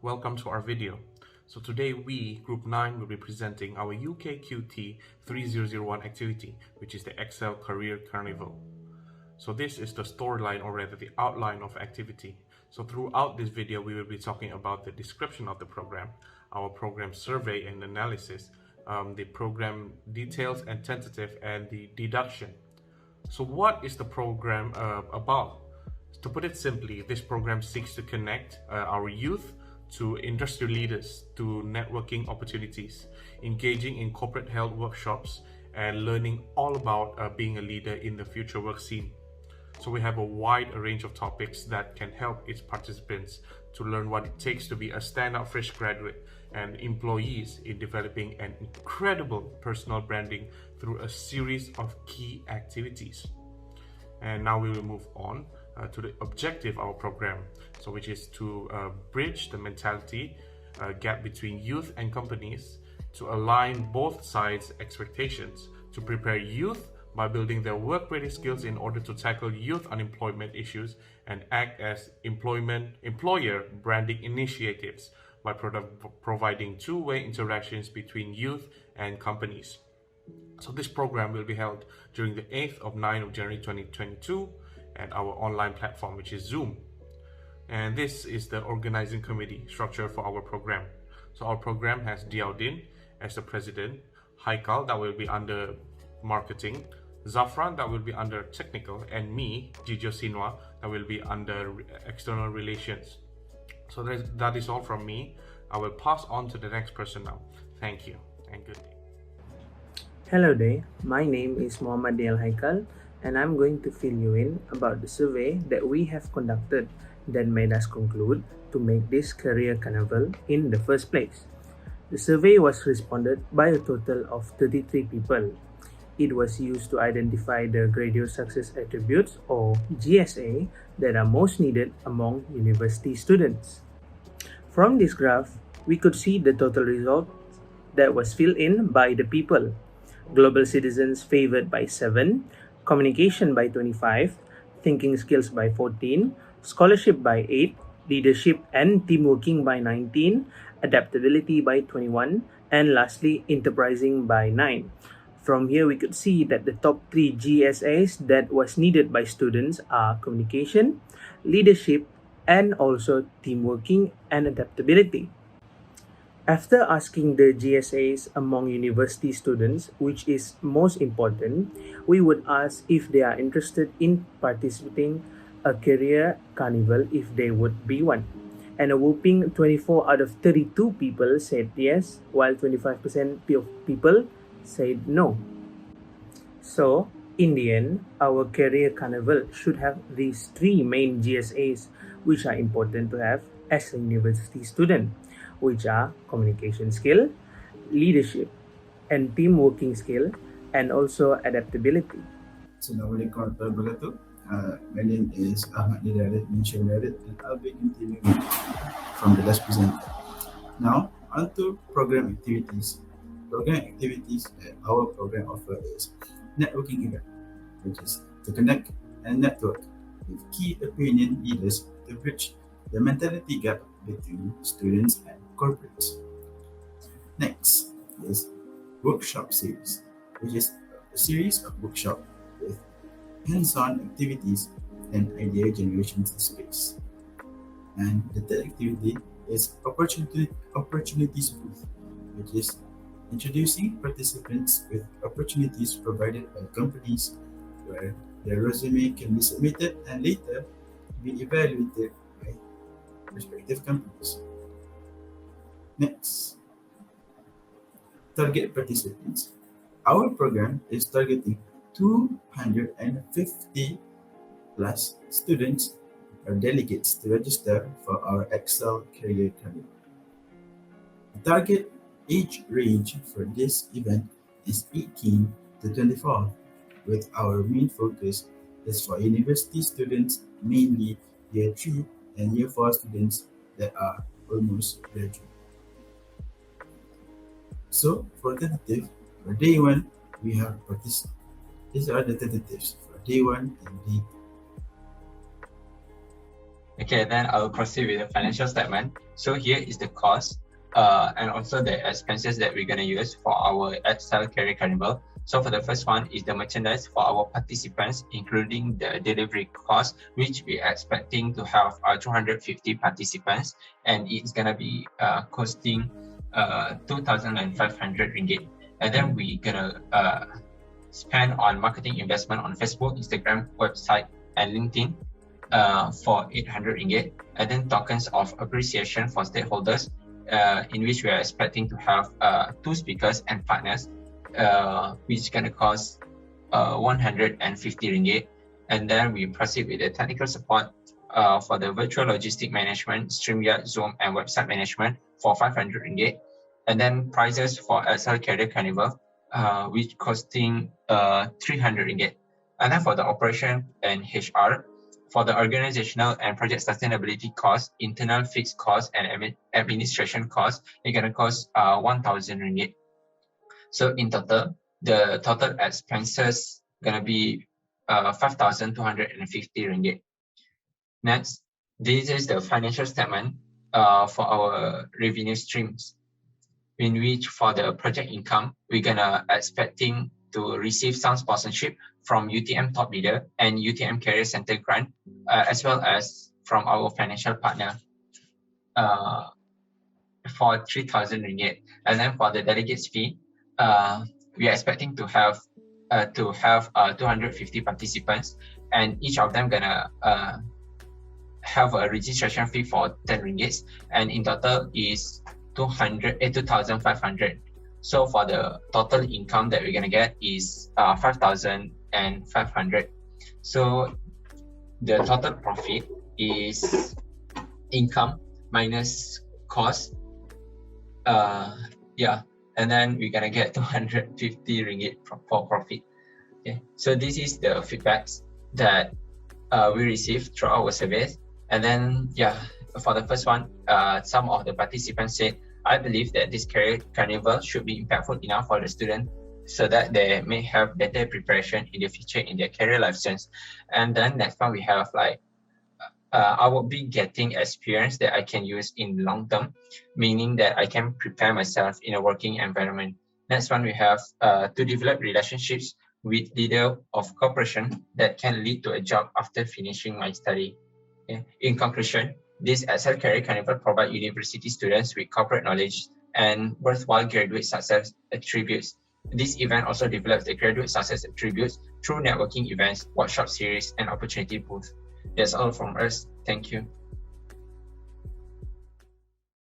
Welcome to our video. So today we, Group 9, will be presenting our UKQT3001 activity, which is the Excel Career Carnival. So this is the storyline, or rather the outline of activity. So throughout this video, we will be talking about the description of the program, our program survey and analysis, the program details and tentative, and the deduction. So what is the program about? To put it simply, this program seeks to connect our youth to industry leaders, to networking opportunities, engaging in corporate health workshops, and learning all about being a leader in the future work scene. So we have a wide range of topics that can help its participants to learn what it takes to be a standout fresh graduate and employees in developing an incredible personal branding through a series of key activities. And now we will move on to the objective of our program, so which is to bridge the mentality gap between youth and companies, to align both sides' expectations, to prepare youth by building their work-ready skills in order to tackle youth unemployment issues, and act as employer branding initiatives by providing two-way interactions between youth and companies. So this program will be held during the 8th of 9th of January 2022 at our online platform, which is Zoom. And this is the organizing committee structure for our program. So our program has DHIYAUDDIN as the president, Haiqal, that will be under marketing, ZAFRAN, that will be under technical, and me, JEEEGEO SINUA, that will be under external relations. So that is all from me. I will pass on to the next person now. Thank you and good day. Hello there, my name is Muhammad Haiqal, and I'm going to fill you in about the survey that we have conducted that made us conclude to make this career carnival in the first place. The survey was responded by a total of 33 people. It was used to identify the graduate success attributes, or GSA, that are most needed among university students. From this graph, we could see the total result that was filled in by the people. Global citizens favored by 7, communication by 25, thinking skills by 14, scholarship by 8, leadership and teamworking by 19, adaptability by 21, and lastly, enterprising by 9. From here, we could see that the top 3 GSAs that was needed by students are communication, leadership, and also teamworking and adaptability. After asking the GSAs among university students, which is most important, we would ask if they are interested in participating a career carnival if they would be one. And a whopping 24 out of 32 people said yes, while 25% of people said no. So, in the end, our career carnival should have these 3 main GSAs, which are important to have as a university student, which are communication skill, leadership, and teamworking skill, and also adaptability. Assalamualaikum warahmatullahi wabarakatuh. My name is AHMAD and I'll be continuing from the last presenter. Now, on to program activities. Program activities that our program offers is networking event, which is to connect and network with key opinion leaders to bridge the mentality gap between students and corporates. Next is workshop series, which is a series of workshops with hands-on activities and idea generation space. And the third activity is opportunities booth, which is introducing participants with opportunities provided by companies where their resume can be submitted and later be evaluated by respective companies. Next, target participants. Our program is targeting 250 plus students or delegates to register for our Excel Career Carnival. The target age range for this event is 18 to 24, with our main focus is for university students, mainly Year 3 and Year 4 students that are almost graduate. So for tentative, for day 1, we have these are the tentatives for day 1 and day 2. Okay, then I'll proceed with the financial statement. So here is the cost and also the expenses that we're going to use for our Excel Career Carnival. So for the first one is the merchandise for our participants, including the delivery cost, which we are expecting to have 250 participants, and it's going to be costing 2,500 ringgit. And then we're going to spend on marketing investment on Facebook, Instagram, website, and LinkedIn for 800 ringgit, and then tokens of appreciation for stakeholders, in which we are expecting to have 2 speakers and partners, which is going to cost 150 ringgit. And then we proceed with the technical support for the virtual logistic management, StreamYard, Zoom, and website management for 500 ringgit. And then prizes for Excel Career Carnival, which costing 300 ringgit. And then for the operation and HR, for the organizational and project sustainability costs, internal fixed costs, and administration costs, it's going to cost 1,000 ringgit. So in total, the total expenses going to be 5,250 ringgit. Next, this is the financial statement for our revenue streams, in which for the project income, we're going to expecting to receive some sponsorship from UTM Top Leader and UTM Career Center grant, as well as from our financial partner for 3,000 ringgit. And then for the delegates fee, we are expecting to have 250 participants, and each of them gonna have a registration fee for 10 ringgits, and in total is 2,500. So for the total income that we're gonna get is 5,500. So the total profit is income minus cost. And then we're gonna get 250 ringgit for profit. Okay, so this is the feedbacks that we received through our surveys. And then for the first one, some of the participants said, I believe that this career carnival should be impactful enough for the student so that they may have better preparation in the future in their career life sense. And then next one we have like, I will be getting experience that I can use in long term, meaning that I can prepare myself in a working environment. Next one we have to develop relationships with leader of corporation that can lead to a job after finishing my study. Okay. In conclusion, this Excel Career Carnival provide university students with corporate knowledge and worthwhile graduate success attributes. This event also develops the graduate success attributes through networking events, workshop series, and opportunity booths. That's all from us. Thank you.